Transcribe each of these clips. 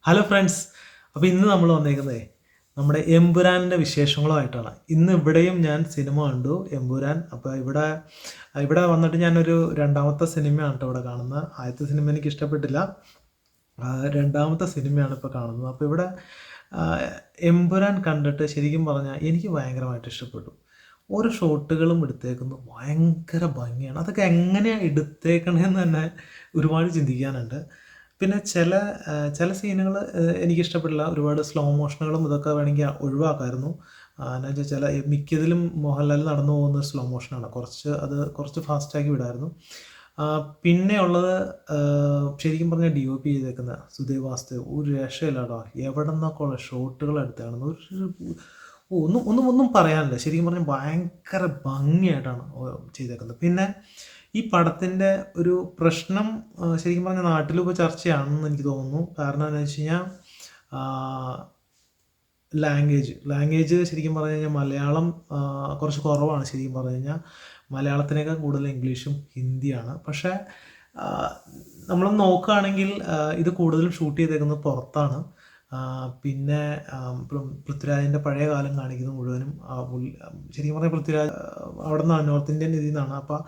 Hello friends. അപ്പോൾ ഇന്ന് നമ്മൾ വന്നേക്കുന്നതേ നമ്മുടെ എമ്പുരാനിൻ്റെ വിശേഷങ്ങളുമായിട്ടാണ്. ഇന്ന് ഇവിടെയും ഞാൻ സിനിമ കണ്ടു, എമ്പുരാൻ. അപ്പോൾ ഇവിടെ ഇവിടെ വന്നിട്ട് ഞാനൊരു രണ്ടാമത്തെ സിനിമയാണ് കേട്ടോ ഇവിടെ കാണുന്നത്. ആദ്യത്തെ സിനിമ എനിക്ക് ഇഷ്ടപ്പെട്ടില്ല, രണ്ടാമത്തെ സിനിമയാണ് ഇപ്പോൾ കാണുന്നത്. അപ്പോൾ ഇവിടെ ആ, എമ്പുരാൻ കണ്ടിട്ട് ശരിക്കും പറഞ്ഞാൽ എനിക്ക് ഭയങ്കരമായിട്ട് ഇഷ്ടപ്പെട്ടു. ഓരോ ഷോട്ടുകളും എടുത്തേക്കുന്നത് ഭയങ്കര ഭംഗിയാണ്. അതൊക്കെ എങ്ങനെയാണ് എടുത്തേക്കണേന്ന് തന്നെ ഒരുപാട് ചിന്തിക്കാനുണ്ട്. പിന്നെ ചില സീനുകൾ എനിക്കിഷ്ടപ്പെട്ടില്ല. ഒരുപാട് സ്ലോ മോഷനുകളും ഇതൊക്കെ വേണമെങ്കിൽ ഒഴിവാക്കാമായിരുന്നു. എന്ന് വെച്ചാൽ മിക്കതിലും മോഹൻലാൽ നടന്നു പോകുന്ന സ്ലോ മോഷനാണ്. കുറച്ച് ഫാസ്റ്റാക്കി വിടായിരുന്നു. പിന്നെ ഉള്ളത് ശരിക്കും പറഞ്ഞാൽ DOP ചെയ്തേക്കുന്ന സുദേവ് വാസ്തവ് ഒരു രക്ഷയില്ല കേട്ടോ. എവിടെ നിന്നൊക്കെ ഉള്ള ഷോട്ടുകൾ എടുത്താണ് ഒന്നും പറയാനില്ല. ശരിക്കും പറഞ്ഞാൽ ഭയങ്കര ഭംഗിയായിട്ടാണ് ചെയ്തേക്കുന്നത്. പിന്നെ ഈ പടത്തിൻ്റെ ഒരു പ്രശ്നം ശരിക്കും പറഞ്ഞാൽ നാട്ടിലിപ്പോൾ ചർച്ചയാണെന്ന് എനിക്ക് തോന്നുന്നു. കാരണം എന്താണെന്ന് വെച്ച് കഴിഞ്ഞാൽ ലാംഗ്വേജ് ശരിക്കും പറഞ്ഞു കഴിഞ്ഞാൽ മലയാളം കുറച്ച് കുറവാണ്. ശരിക്കും പറഞ്ഞു കഴിഞ്ഞാൽ മലയാളത്തിനേക്കാൾ കൂടുതൽ ഇംഗ്ലീഷും ഹിന്ദിയാണ്. പക്ഷേ നമ്മൾ നോക്കുകയാണെങ്കിൽ ഇത് കൂടുതലും ഷൂട്ട് ചെയ്തേക്കുന്നത് പുറത്താണ്. പിന്നെ പൃഥ്വിരാജിൻ്റെ പഴയ കാലം കാണിക്കുന്നത് മുഴുവനും ശരിക്കും പറഞ്ഞാൽ പൃഥ്വിരാജ് അവിടെ നിന്നാണ്, നോർത്ത് ഇന്ത്യൻ ഇതിൽ നിന്നാണ്. അപ്പോൾ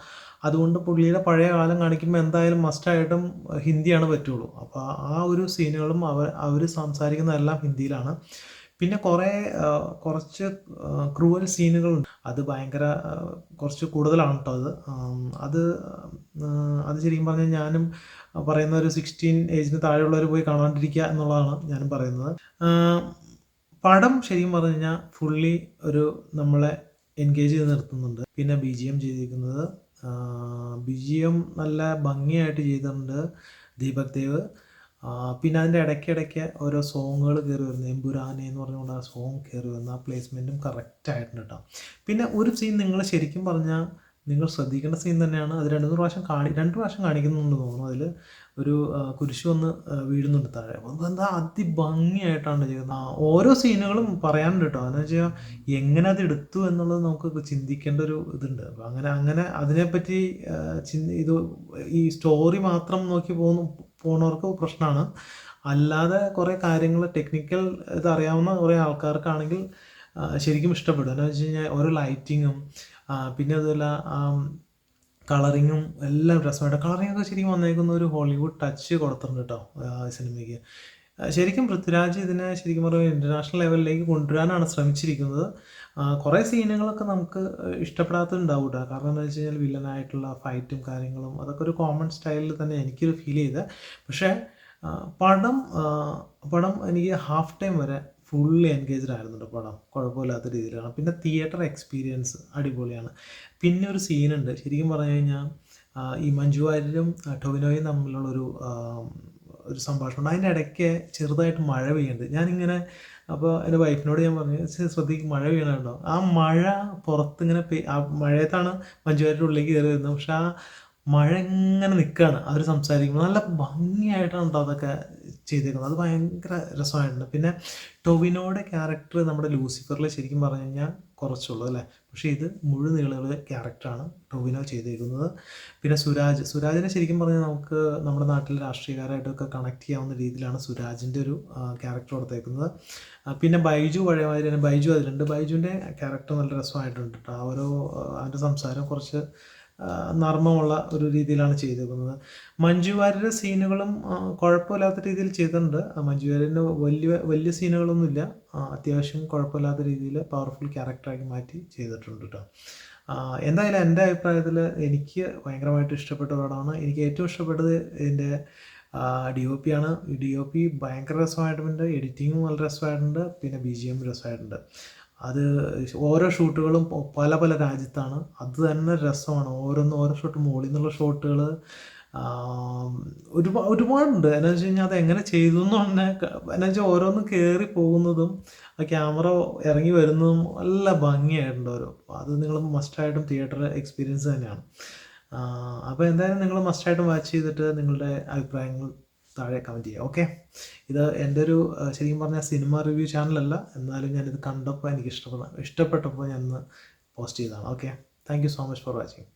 അതുകൊണ്ട് പുള്ളിയുടെ പഴയ കാലം കാണിക്കുമ്പോൾ എന്തായാലും മസ്റ്റായിട്ടും ഹിന്ദിയാണ് പറ്റുള്ളൂ. അപ്പോൾ ആ ഒരു സീനുകളും അവർ സംസാരിക്കുന്നതെല്ലാം ഹിന്ദിയിലാണ്. പിന്നെ കുറച്ച് ക്രൂവൽ സീനുകളുണ്ട്. അത് ഭയങ്കര കുറച്ച് കൂടുതലാണ് കേട്ടോ. അത് അത് ശരിക്കും പറഞ്ഞാൽ ഞാനും പറയുന്ന ഒരു 16 ഏജിന് താഴെയുള്ളവർ പോയി കാണാണ്ടിരിക്കുക എന്നുള്ളതാണ് ഞാനും പറയുന്നത്. പടം ശരിക്കും പറഞ്ഞു കഴിഞ്ഞാൽ ഫുള്ളി നമ്മളെ എൻഗേജ് ചെയ്ത് നിർത്തുന്നുണ്ട്. പിന്നെ BGM ചെയ്തിരിക്കുന്നത് BGM നല്ല ഭംഗിയായിട്ട് ചെയ്തിട്ടുണ്ട് ദീപക് ദേവ്. പിന്നെ അതിൻ്റെ ഇടയ്ക്കിടയ്ക്ക് ഓരോ സോങ്ങുകൾ കയറി വരുന്നത്, എമ്പുരാനെ എന്ന് പറഞ്ഞുകൊണ്ട് ആ സോങ് കയറി വരുന്ന ആ പ്ലേസ്മെൻറ്റും കറക്റ്റായിട്ടുണ്ട് കേട്ടോ. പിന്നെ ഒരു സീൻ നിങ്ങൾ ശരിക്കും പറഞ്ഞാൽ നിങ്ങൾ ശ്രദ്ധിക്കേണ്ട സീൻ തന്നെയാണ്. അത് രണ്ട് പ്രാവശ്യം കാണിക്കുന്നുണ്ട് തോന്നുന്നു. അതിൽ ഒരു കുരിശ് വന്ന് വീഴുന്നുണ്ട് താഴെ. എന്താ അതിഭംഗിയായിട്ടാണ് ചെയ്യുന്നത്. ഓരോ സീനുകളും പറയാനുണ്ട് കേട്ടോ. എന്ന് വെച്ചാൽ എങ്ങനെ അത് എടുത്തു എന്നുള്ളത് നമുക്ക് ചിന്തിക്കേണ്ട ഒരു ഇതുണ്ട്. അപ്പോൾ അങ്ങനെ അതിനെപ്പറ്റി ഈ സ്റ്റോറി മാത്രം നോക്കി പോണവർക്ക് പ്രശ്നമാണ്. അല്ലാതെ കുറേ കാര്യങ്ങൾ ടെക്നിക്കൽ ഇതറിയാവുന്ന കുറേ ആൾക്കാർക്കാണെങ്കിൽ ശരിക്കും ഇഷ്ടപ്പെടും. എന്താണെന്ന് വെച്ച് കഴിഞ്ഞാൽ ഓരോ ലൈറ്റിങ്ങും പിന്നെ അതുപോലെ കളറിങ്ങും എല്ലാം രസമായിട്ട്. കളറിങ്ങൊക്കെ ശരിക്കും വന്നേക്കുന്ന ഒരു ഹോളിവുഡ് ടച്ച് കൊടുത്തിട്ടുണ്ട് കേട്ടോ സിനിമയ്ക്ക്. ശരിക്കും പൃഥ്വിരാജ് ഇതിനെ ശരിക്കും പറയുമ്പോൾ ഇൻ്റർനാഷണൽ ലെവലിലേക്ക് കൊണ്ടുവരാനാണ് ശ്രമിച്ചിരിക്കുന്നത്. കുറേ സീനുകളൊക്കെ നമുക്ക് ഇഷ്ടപ്പെടാത്തതുണ്ടാവും കേട്ടോ. കാരണം എന്താ വെച്ച് കഴിഞ്ഞാൽ വില്ലനായിട്ടുള്ള ഫൈറ്റും കാര്യങ്ങളും അതൊക്കെ ഒരു കോമൺ സ്റ്റൈലിൽ തന്നെ എനിക്കൊരു ഫീൽ ചെയ്തത്. പക്ഷേ പടം എനിക്ക് ഹാഫ് ടൈം വരെ ഫുള്ളി എൻഗേജ്ഡ് ആയിരുന്നുണ്ട്. പടം കുഴപ്പമില്ലാത്ത രീതിയിലാണ്. പിന്നെ തിയേറ്റർ എക്സ്പീരിയൻസ് അടിപൊളിയാണ്. പിന്നെ ഒരു സീനുണ്ട് ശരിക്കും പറഞ്ഞു കഴിഞ്ഞാൽ ഈ മഞ്ജു വാര്യരും ടൊവിനോയും തമ്മിലുള്ളൊരു സംഭാഷണം. അതിൻ്റെ ഇടയ്ക്ക് ചെറുതായിട്ട് മഴ പെയ്യുന്നുണ്ട്. ഞാനിങ്ങനെ അപ്പോൾ എൻ്റെ വൈഫിനോട് ഞാൻ പറഞ്ഞു, ശ്രദ്ധിക്കും മഴ പെയ്യണുണ്ടോ. ആ മഴ പുറത്തിങ്ങനെ ആ മഴയത്താണ് മഞ്ജു വാര്യരുടെ ഉള്ളിലേക്ക് കയറി വരുന്നത്. പക്ഷെ ആ മഴ ഇങ്ങനെ നിൽക്കുകയാണ് അവർ സംസാരിക്കുമ്പോൾ. നല്ല ഭംഗിയായിട്ടാണ് കേട്ടോ അതൊക്കെ ചെയ്തേക്കുന്നത്. അത് ഭയങ്കര രസമായിട്ടുണ്ട്. പിന്നെ ടൊവിനോയുടെ ക്യാരക്ടർ നമ്മുടെ ലൂസിഫറിൽ ശരിക്കും പറഞ്ഞു കഴിഞ്ഞാൽ കുറച്ചുള്ളൂ അല്ലേ. പക്ഷേ ഇത് മുഴുനീളമുള്ള ക്യാരക്ടറാണ് ടൊവിനോ ചെയ്തേക്കുന്നത്. പിന്നെ സുരാജിനെ ശരിക്കും പറഞ്ഞാൽ നമുക്ക് നമ്മുടെ നാട്ടിലെ രാഷ്ട്രീയക്കാരായിട്ടൊക്കെ കണക്ട് ചെയ്യാവുന്ന രീതിയിലാണ് സുരാജിൻ്റെ ഒരു ക്യാരക്ടർ കൊടുത്തേക്കുന്നത്. പിന്നെ പഴയ മാതിരി തന്നെ ബൈജു അതിലുണ്ട്. ബൈജുവിൻ്റെ ക്യാരക്ടർ നല്ല രസമായിട്ടുണ്ട് കേട്ടോ. അവൻ്റെ സംസാരം കുറച്ച് നർമ്മമുള്ള ഒരു രീതിയിലാണ് ചെയ്തേക്കുന്നത്. മഞ്ജു വാര്യരുടെ സീനുകളും കുഴപ്പമില്ലാത്ത രീതിയിൽ ചെയ്തിട്ടുണ്ട്. മഞ്ജു വാര്യൻ്റെ വലിയ സീനുകളൊന്നുമില്ല. അത്യാവശ്യം കുഴപ്പമില്ലാത്ത രീതിയിൽ പവർഫുൾ ക്യാരക്ടറാക്കി മാറ്റി ചെയ്തിട്ടുണ്ട് കേട്ടോ. എന്തായാലും എൻ്റെ അഭിപ്രായത്തിൽ എനിക്ക് ഭയങ്കരമായിട്ട് ഇഷ്ടപ്പെട്ട പടമാണ്. എനിക്ക് ഏറ്റവും ഇഷ്ടപ്പെട്ടത് ഇതിൻ്റെ DOP ആണ്. DOP ഭയങ്കര രസമായിട്ടുണ്ട്. എഡിറ്റിങ്ങും നല്ല രസമായിട്ടുണ്ട്. പിന്നെ BGM രസമായിട്ടുണ്ട്. അത് ഓരോ ഷൂട്ടുകളും പല പല രാജ്യത്താണ്. അത് തന്നെ രസമാണ്. ഓരോ ഷോട്ട് മുകളിൽ നിന്നുള്ള ഷോട്ടുകൾ ഒരുപാടുണ്ട്. എന്നാ വെച്ച് കഴിഞ്ഞാൽ അത് എങ്ങനെ ചെയ്തു എന്ന് പറഞ്ഞാൽ എന്നാ വെച്ചാൽ ഓരോന്നും കയറി പോകുന്നതും ആ ക്യാമറ ഇറങ്ങി വരുന്നതും നല്ല ഭംഗിയായിട്ടുണ്ട് ഓരോ. അത് നിങ്ങൾ മസ്റ്റായിട്ടും തിയേറ്റർ എക്സ്പീരിയൻസ് തന്നെയാണ്. അപ്പോൾ എന്തായാലും നിങ്ങൾ മസ്റ്റായിട്ടും വാച്ച് ചെയ്തിട്ട് നിങ്ങളുടെ അഭിപ്രായങ്ങൾ താഴെ കമൻറ്റ് ചെയ്യുക. ഓക്കെ, ഇത് എൻ്റെ ഒരു ശരിക്കും പറഞ്ഞാൽ സിനിമ റിവ്യൂ ചാനലല്ല. എന്നാലും ഞാനിത് കണ്ടപ്പോൾ എനിക്ക് ഇഷ്ടപ്പെട്ടപ്പോൾ ഞാൻ പോസ്റ്റ് ചെയ്തതാണ്. Okay, thank you so much for watching.